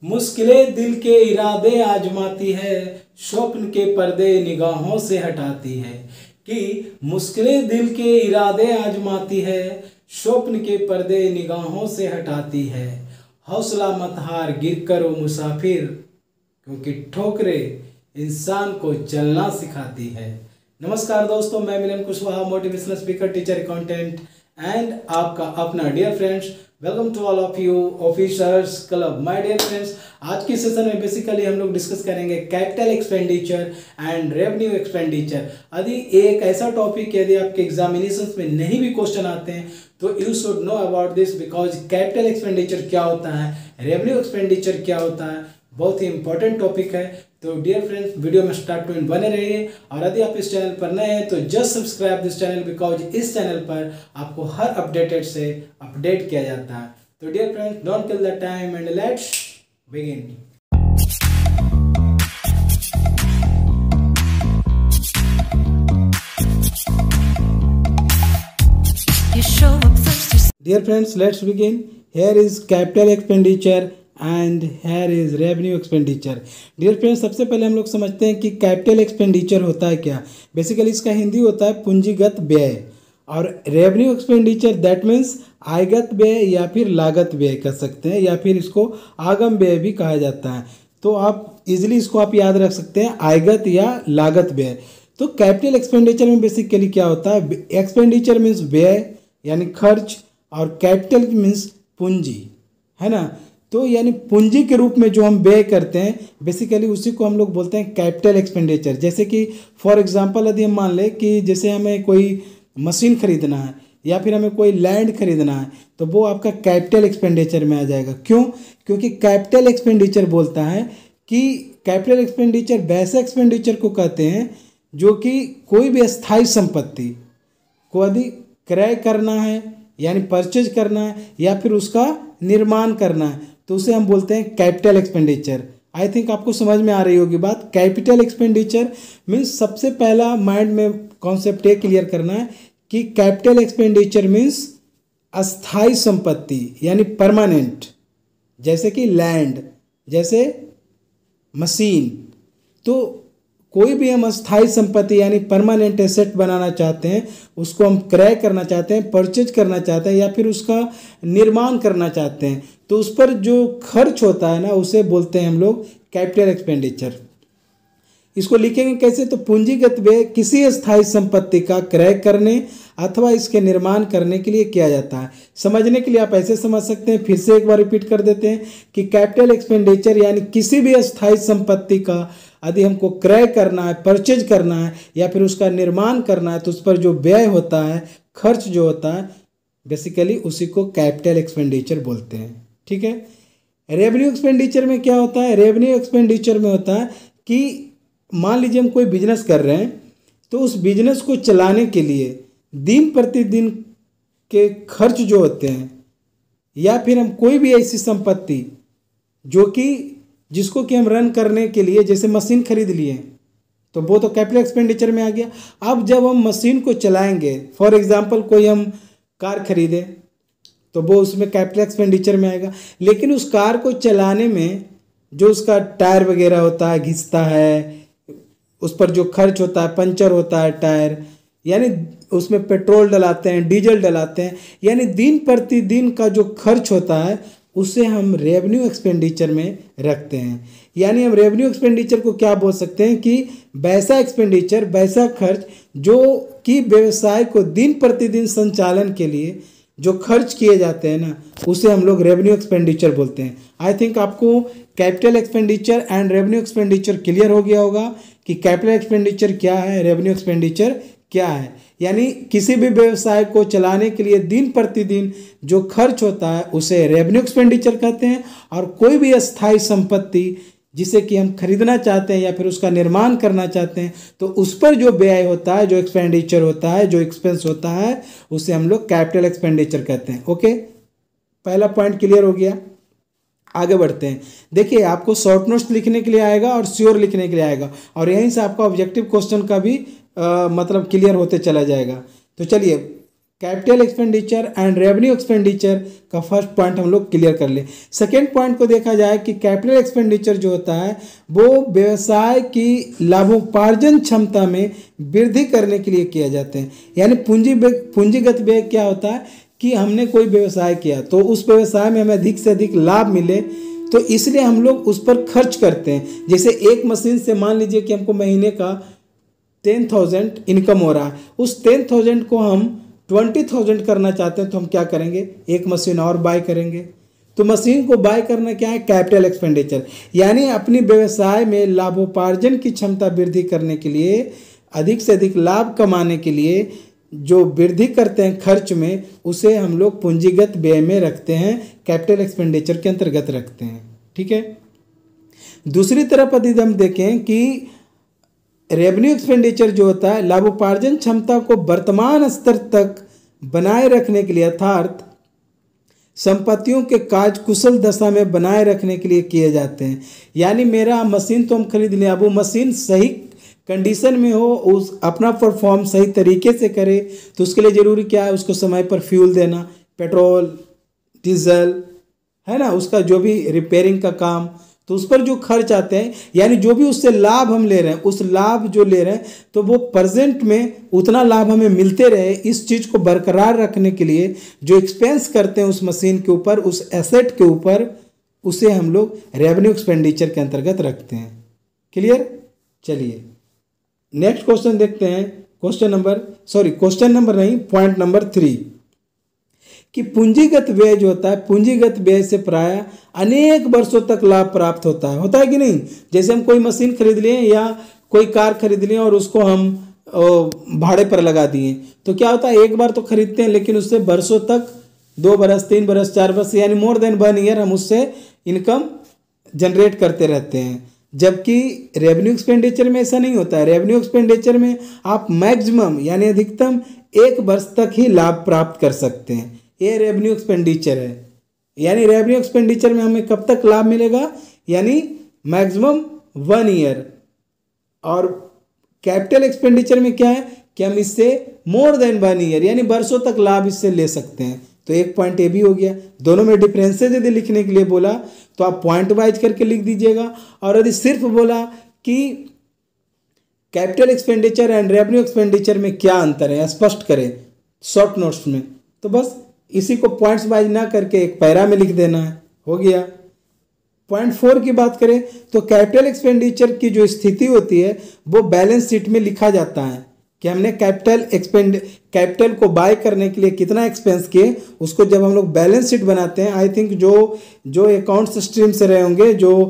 मुश्किलें दिल के इरादे आजमाती है, स्वप्न के पर्दे निगाहों से हटाती है। कि मुश्किलें दिल के इरादे आजमाती है, स्वप्न के पर्दे निगाहों से हटाती है। हौसला मत हार, गिर कर ओ मुसाफिर, क्योंकि ठोकरें इंसान को चलना सिखाती है। नमस्कार दोस्तों, मैं Milan Kushwaha, motivational speaker, teacher, accountant and आपका अपना dear friends. Welcome to all of you officers club. My dear friends, आज की सेशन में बेसिकली हम लोग डिस्कस करेंगे capital expenditure and revenue expenditure. यदि एक ऐसा टॉपिक यदि आपके एग्जामिनेशंस में नहीं भी क्वेश्चन आते हैं तो you should know about this, because capital expenditure क्या होता है, रेवेन्यू एक्सपेंडिचर क्या होता है, बहुत ही इंपॉर्टेंट टॉपिक है। तो डियर फ्रेंड्स, वीडियो में स्टार्ट टू एंड बने रहिए। और यदि आप इस चैनल पर नए हैं तो just subscribe this channel, because इस चैनल पर आपको हर अपडेटेड से अपडेट किया जाता है। तो dear friends, don't kill the time and let's begin. Dear friends, let's begin. Here is capital expenditure and here is revenue expenditure. Dear friends, सबसे पहले हम लोग समझते हैं कि कैपिटल एक्सपेंडिचर होता है क्या। बेसिकली इसका हिंदी होता है पूंजीगत व्यय, और रेवेन्यू एक्सपेंडिचर दैट मीन्स आयगत व्यय या फिर लागत व्यय कर सकते हैं, या फिर इसको आगम व्यय भी कहा जाता है। तो आप इजीली इसको आप याद रख सकते हैं, आयगत या लागत व्यय। तो कैपिटल एक्सपेंडिचर में बेसिकली क्या होता है, एक्सपेंडिचर मीन्स व्यय यानी खर्च, और कैपिटल मीन्स पूंजी, है ना। तो यानी पूंजी के रूप में जो हम व्यय करते हैं बेसिकली उसी को हम लोग बोलते हैं कैपिटल एक्सपेंडिचर। जैसे कि फॉर एग्जांपल यदि हम मान लें कि जैसे हमें कोई मशीन खरीदना है या फिर हमें कोई लैंड खरीदना है, तो वो आपका कैपिटल एक्सपेंडिचर में आ जाएगा। क्यों? क्योंकि कैपिटल एक्सपेंडिचर बोलता है कि कैपिटल एक्सपेंडिचर वैसे एक्सपेंडिचर को कहते हैं जो कि कोई भी स्थायी संपत्ति को यदि क्रय करना है यानी परचेज करना है या फिर उसका निर्माण करना है तो उसे हम बोलते हैं कैपिटल एक्सपेंडिचर। आई थिंक आपको समझ में आ रही होगी बात। कैपिटल एक्सपेंडिचर मीन्स सबसे पहला माइंड में कॉन्सेप्ट ये क्लियर करना है कि कैपिटल एक्सपेंडिचर मीन्स अस्थाई संपत्ति यानी परमानेंट, जैसे कि लैंड, जैसे मशीन। तो कोई भी हम अस्थाई संपत्ति यानी परमानेंट एसेट बनाना चाहते हैं, उसको हम क्रय करना चाहते हैं, परचेज करना चाहते हैं या फिर उसका निर्माण करना चाहते हैं, तो उस पर जो खर्च होता है ना उसे बोलते हैं हम लोग कैपिटल एक्सपेंडिचर। इसको लिखेंगे कैसे, तो पूंजीगत व्यय किसी स्थायी संपत्ति का क्रय करने अथवा इसके निर्माण करने के लिए किया जाता है। समझने के लिए आप ऐसे समझ सकते हैं, फिर से एक बार रिपीट कर देते हैं कि कैपिटल एक्सपेंडिचर यानी किसी भी स्थायी संपत्ति का यदि हमको क्रय करना है, परचेज करना है या फिर उसका निर्माण करना है तो उस पर जो व्यय होता है, खर्च जो होता है, बेसिकली उसी को कैपिटल एक्सपेंडिचर बोलते हैं। ठीक है। रेवेन्यू एक्सपेंडिचर में क्या होता है, रेवेन्यू एक्सपेंडिचर में होता है कि मान लीजिए हम कोई बिजनेस कर रहे हैं तो उस बिजनेस को चलाने के लिए दिन प्रतिदिन के खर्च जो होते हैं, या फिर हम कोई भी ऐसी संपत्ति जो कि जिसको कि हम रन करने के लिए जैसे मशीन खरीद लिए तो वो तो कैपिटल एक्सपेंडिचर में आ गया। अब जब हम मशीन को चलाएंगे, फॉर एग्जांपल कोई हम कार खरीदे तो वो उसमें कैपिटल एक्सपेंडिचर में आएगा। लेकिन उस कार को चलाने में जो उसका टायर वगैरह होता है, घिसता है, उस पर जो खर्च होता है, पंचर होता है टायर, यानी उसमें पेट्रोल डलाते हैं, डीजल डलाते हैं, यानी दिन प्रतिदिन का जो खर्च होता है उसे हम रेवेन्यू एक्सपेंडिचर में रखते हैं। यानी हम रेवेन्यू एक्सपेंडिचर को क्या बोल सकते हैं कि वैसा एक्सपेंडिचर, वैसा खर्च जो कि व्यवसाय को दिन प्रतिदिन संचालन के लिए जो खर्च किए जाते हैं ना, उसे हम लोग रेवेन्यू एक्सपेंडिचर बोलते हैं। आई थिंक आपको capital expenditure and revenue expenditure clear हो गया होगा कि कैपिटल एक्सपेंडिचर क्या है, रेवेन्यू एक्सपेंडिचर क्या है। यानी किसी भी व्यवसाय को चलाने के लिए दिन प्रतिदिन जो खर्च होता है उसे रेवेन्यू एक्सपेंडिचर कहते हैं, और कोई भी अस्थायी संपत्ति जिसे कि हम खरीदना चाहते हैं या फिर उसका निर्माण करना चाहते हैं तो उस पर जो व्यय होता है, जो एक्सपेंडिचर होता है, जो एक्सपेंस होता है, उसे हम लोग कैपिटल एक्सपेंडिचर कहते हैं। ओके, पहला पॉइंट क्लियर हो गया। आगे बढ़ते हैं। देखिए, आपको शॉर्ट नोट्स लिखने के लिए आएगा और श्योर लिखने के लिए आएगा, और यहीं से आपका ऑब्जेक्टिव क्वेश्चन का भी मतलब क्लियर होते चला जाएगा। तो चलिए capital expenditure and revenue expenditure का फर्स्ट पॉइंट हम लोग क्लियर कर ले। सेकेंड पॉइंट को देखा जाए कि कैपिटल एक्सपेंडिचर जो होता है वो व्यवसाय की लाभोपार्जन क्षमता में वृद्धि करने के लिए किया जाते हैं। यानी पूंजीगत व्यय क्या होता है कि हमने कोई व्यवसाय किया तो उस व्यवसाय में हमें अधिक से अधिक लाभ मिले, तो इसलिए हम लोग उस पर खर्च करते हैं। जैसे एक मशीन से मान लीजिए कि हमको महीने का 10,000 इनकम हो रहा है, उस 10,000 को हम 20,000 करना चाहते हैं तो हम क्या करेंगे, एक मशीन और बाय करेंगे। तो मशीन को बाय करना क्या है, कैपिटल एक्सपेंडिचर। यानी अपनी व्यवसाय में लाभोपार्जन की क्षमता वृद्धि करने के लिए, अधिक से अधिक लाभ कमाने के लिए जो वृद्धि करते हैं खर्च में, उसे हम लोग पूंजीगत व्यय में रखते हैं, कैपिटल एक्सपेंडिचर के अंतर्गत रखते हैं। ठीक है। दूसरी तरफ यदि हम देखें कि रेवेन्यू एक्सपेंडिचर जो होता है लाभोपार्जन क्षमता को वर्तमान स्तर तक बनाए रखने के लिए, अर्थात संपत्तियों के कार्य कुशल दशा में बनाए रखने के लिए किए जाते हैं। यानी मेरा मशीन तो हम खरीद लें, अब वो मशीन सही कंडीशन में हो, उस अपना परफॉर्म सही तरीके से करे, तो उसके लिए ज़रूरी क्या है, उसको समय पर फ्यूल देना, पेट्रोल डीजल है ना, उसका जो भी रिपेयरिंग का काम, तो उस पर जो खर्च आते हैं, यानी जो भी उससे लाभ हम ले रहे हैं, उस लाभ जो ले रहे हैं तो वो प्रेजेंट में उतना लाभ हमें मिलते रहे, इस चीज़ को बरकरार रखने के लिए जो एक्सपेंस करते हैं उस मशीन के ऊपर, उस एसेट के ऊपर, उसे हम लोग रेवेन्यू एक्सपेंडिचर के अंतर्गत रखते हैं। क्लियर। चलिए नेक्स्ट क्वेश्चन देखते हैं। क्वेश्चन नंबर नहीं, पॉइंट नंबर 3 कि पूंजीगत व्यय जो होता है, पूंजीगत व्यय से प्राय अनेक वर्षों तक लाभ प्राप्त होता है कि नहीं। जैसे हम कोई मशीन खरीद लिए या कोई कार खरीद लिए और उसको हम भाड़े पर लगा दिए, तो क्या होता है, एक बार तो खरीदते हैं लेकिन उससे वर्षों तक, 2 बरस 3 बरस 4 वर्ष, यानी मोर देन 1 ईयर हम उससे इनकम जनरेट करते रहते हैं। जबकि रेवेन्यू एक्सपेंडिचर में ऐसा नहीं होता है। रेवेन्यू एक्सपेंडिचर में आप मैक्सिमम यानी अधिकतम 1 वर्ष तक ही लाभ प्राप्त कर सकते हैं। ये रेवेन्यू एक्सपेंडिचर है। यानी रेवेन्यू एक्सपेंडिचर में हमें कब तक लाभ मिलेगा, यानी मैक्सिमम 1 ईयर। और कैपिटल एक्सपेंडिचर में क्या है कि हम इससे मोर देन 1 ईयर यानी वर्षों तक लाभ इससे ले सकते हैं। तो एक पॉइंट ये भी हो गया। दोनों में डिफरेंसेज यदि लिखने के लिए बोला तो आप पॉइंट वाइज करके लिख दीजिएगा, और यदि सिर्फ बोला कि capital expenditure and revenue expenditure में क्या अंतर है स्पष्ट करें शॉर्ट नोट्स में, तो बस इसी को पॉइंट्स वाइज ना करके एक पैरा में लिख देना है, हो गया। पॉइंट 4 की बात करें तो कैपिटल एक्सपेंडिचर की जो स्थिति होती है वो बैलेंस शीट में लिखा जाता है कि हमने कैपिटल को बाय करने के लिए कितना एक्सपेंस किए, उसको जब हम लोग बैलेंस शीट बनाते हैं, आई थिंक जो अकाउंट्स स्ट्रीम से रहे होंगे, जो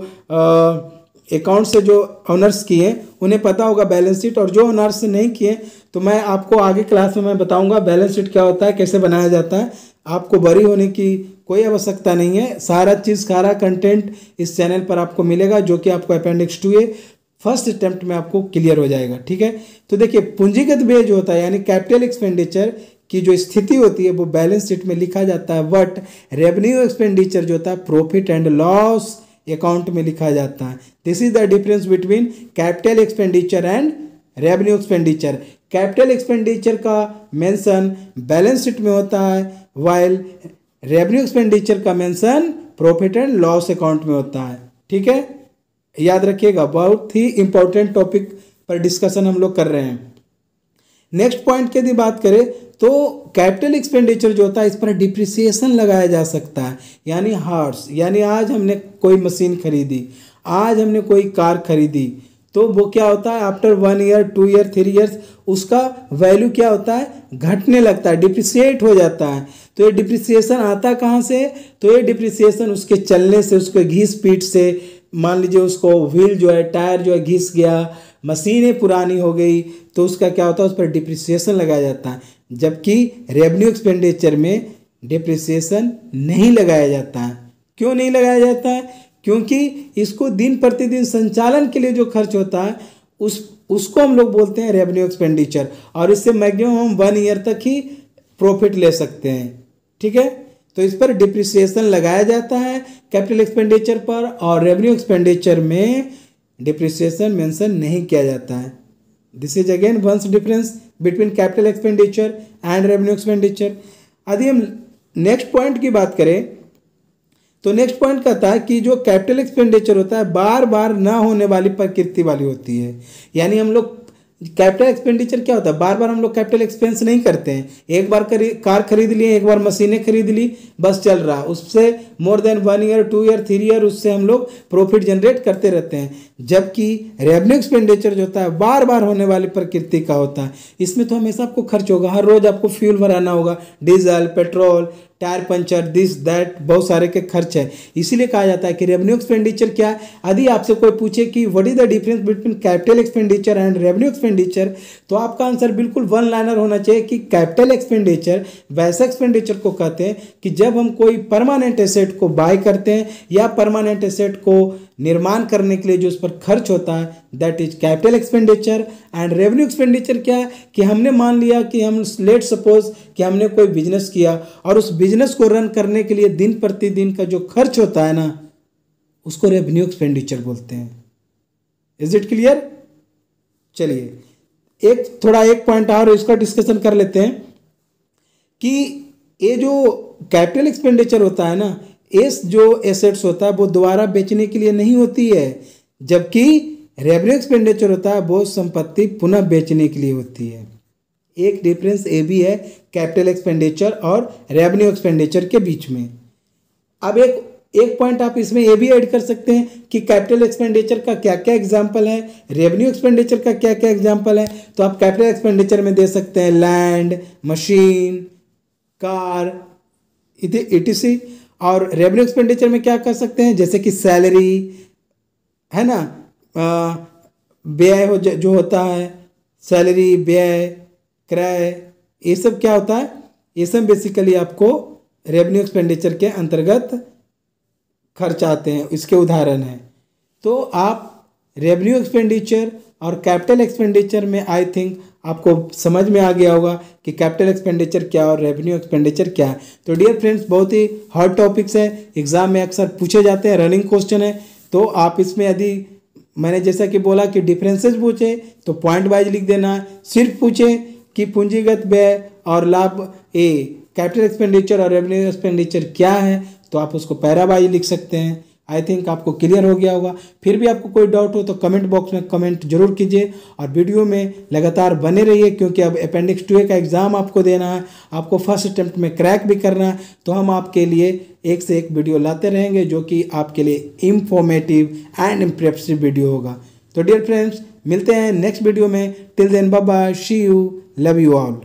अकाउंट से जो ऑनर्स किए उन्हें पता होगा बैलेंस शीट, और जो ऑनर्स नहीं किए तो मैं आपको आगे क्लास में मैं बताऊंगा बैलेंस शीट क्या होता है, कैसे बनाया जाता है। आपको बरी होने की कोई आवश्यकता नहीं है, सारा कंटेंट इस चैनल पर आपको मिलेगा, जो कि आपको अपेंडिक्स 2A फर्स्ट अटेम्प्ट में आपको क्लियर हो जाएगा। ठीक है। तो देखिए पूंजीगत व्यय जो होता है यानी कैपिटल एक्सपेंडिचर की जो स्थिति होती है वो बैलेंस शीट में लिखा जाता है, बट रेवेन्यू एक्सपेंडिचर जो होता है प्रॉफिट एंड लॉस अकाउंट में लिखा जाता है। This is the difference between capital expenditure and revenue expenditure. Capital expenditure का मेंशन बैलेंस शीट में होता है, वाइल रेवेन्यू एक्सपेंडिचर का mention profit and loss account में होता है। ठीक है, याद रखिएगा, बहुत ही इंपॉर्टेंट टॉपिक पर डिस्कशन हम लोग कर रहे हैं। नेक्स्ट पॉइंट की यदि बात करें तो कैपिटल एक्सपेंडिचर जो होता है इस पर डिप्रिसिएशन लगाया जा सकता है, यानी हार्स, यानी आज हमने कोई मशीन खरीदी, आज हमने कोई कार खरीदी, तो वो क्या होता है आफ्टर 1 ईयर 2 ईयर 3 ईयर्स उसका वैल्यू क्या होता है, घटने लगता है, डिप्रिसिएट हो जाता है। तो ये डिप्रिसिएशन आता कहाँ से, तो ये डिप्रिसिएशन उसके चलने से, उसके घिस पीट से, मान लीजिए उसको व्हील जो है, टायर जो है घिस गया, मशीनें पुरानी हो गई, तो उसका क्या होता है, उस पर डिप्रिसिएशन लगाया जाता है। जबकि रेवेन्यू एक्सपेंडिचर में डिप्रिसिएशन नहीं लगाया जाता है। क्यों नहीं लगाया जाता है, क्योंकि इसको दिन प्रतिदिन संचालन के लिए जो खर्च होता है उसको हम लोग बोलते हैं रेवेन्यू एक्सपेंडिचर, और इससे मैक्सिमम हम 1 ईयर तक ही प्रॉफिट ले सकते हैं। ठीक है, तो इस पर डिप्रिसिएशन लगाया जाता है कैपिटल एक्सपेंडिचर पर, और रेवेन्यू एक्सपेंडिचर में डिप्रिसिएशन मेंशन नहीं किया जाता है। This is again once difference between capital expenditure and revenue expenditure. यदि हम नेक्स्ट पॉइंट की बात करें तो नेक्स्ट पॉइंट कहता है कि जो कैपिटल एक्सपेंडिचर होता है बार बार ना होने वाली प्रकृति वाली होती है। यानी हम लोग कैपिटल एक्सपेंडिचर क्या होता है, बार बार हम लोग कैपिटल एक्सपेंस नहीं करते हैं। एक बार कार खरीद लिए, एक बार मशीनें खरीद ली, बस चल रहा, उससे more than 1 year 2 year 3 year उससे हम लोग प्रॉफिट जनरेट करते रहते हैं। जबकि रेवेन्यू एक्सपेंडिचर जो होता है बार बार होने वाली प्रकृति का होता है। इसमें तो हमेशा आपको खर्च होगा, हर रोज आपको फ्यूल भराना होगा, diesel, petrol, tyre puncture, this that, बहुत सारे के खर्च है। इसीलिए कहा जाता है कि रेवेन्यू एक्सपेंडिचर क्या है। यदि आपसे कोई पूछे कि what is the difference between capital expenditure and revenue expenditure, तो आपका आंसर बिल्कुल वन लाइनर होना चाहिए कि कैपिटल एक्सपेंडिचर वैसा एक्सपेंडिचर को कहते हैं कि जब हम कोई परमानेंट एसेट को बाय करते हैं या परमानेंट एसेट को निर्माण करने के लिए जो उस पर खर्च होता है, that is capital expenditure. And revenue expenditure क्या है कि हमने मान लिया कि हम लेट सपोज कि हमने कोई बिजनेस किया और उस बिजनेस को रन करने के लिए दिन प्रतिदिन का जो खर्च होता है ना, उसको रेवेन्यू एक्सपेंडिचर बोलते हैं। Is it clear? चलिए एक पॉइंट और इसका डिस्कशन कर लेते हैं कि ये जो कैपिटल एक्सपेंडिचर होता है ना, इस जो एसेट्स होता है वो दोबारा बेचने के लिए नहीं होती है, जबकि रेवेन्यू एक्सपेंडिचर होता है वो संपत्ति पुनः बेचने के लिए होती है। एक डिफरेंस ये भी है कैपिटल एक्सपेंडिचर और रेवेन्यू एक्सपेंडिचर के बीच में। अब एक पॉइंट आप इसमें ये भी ऐड कर सकते हैं कि कैपिटल एक्सपेंडिचर का क्या क्या एग्जाम्पल है, रेवेन्यू एक्सपेंडिचर का क्या क्या एग्जाम्पल है। तो आप कैपिटल एक्सपेंडिचर में दे सकते हैं लैंड, मशीन, कार, etc। और रेवेन्यू एक्सपेंडिचर में क्या कर सकते हैं, जैसे कि सैलरी है ना, व्यय हो जो होता है, सैलरी, व्यय, क्रय, ये सब क्या होता है, ये सब बेसिकली आपको रेवेन्यू एक्सपेंडिचर के अंतर्गत खर्च आते हैं, इसके उदाहरण हैं। तो आप रेवेन्यू एक्सपेंडिचर और कैपिटल एक्सपेंडिचर में आई थिंक आपको समझ में आ गया होगा कि कैपिटल एक्सपेंडिचर क्या और रेवेन्यू एक्सपेंडिचर क्या है। तो डियर फ्रेंड्स, बहुत ही हॉट टॉपिक्स है, एग्जाम में अक्सर पूछे जाते हैं, रनिंग क्वेश्चन है। तो आप इसमें यदि मैंने जैसा कि बोला कि डिफरेंसेस पूछे तो पॉइंट वाइज लिख देना है, सिर्फ पूछे कि पूंजीगत व्यय और लाभ, कैपिटल एक्सपेंडिचर और रेवेन्यू एक्सपेंडिचर क्या है, तो आप उसको पैरा वाइज लिख सकते हैं। आई थिंक आपको क्लियर हो गया होगा। फिर भी आपको कोई डाउट हो तो कमेंट बॉक्स में कमेंट जरूर कीजिए और वीडियो में लगातार बने रहिए, क्योंकि अब अपेंडिक्स 2A का एग्ज़ाम आपको देना है, आपको फर्स्ट अटेम्प्ट में क्रैक भी करना है। तो हम आपके लिए एक से एक वीडियो लाते रहेंगे जो कि आपके लिए इंफॉर्मेटिव एंड इम्प्रेसिव वीडियो होगा। तो डियर फ्रेंड्स, मिलते हैं नेक्स्ट वीडियो में। Till then bye bye, see you, love you all.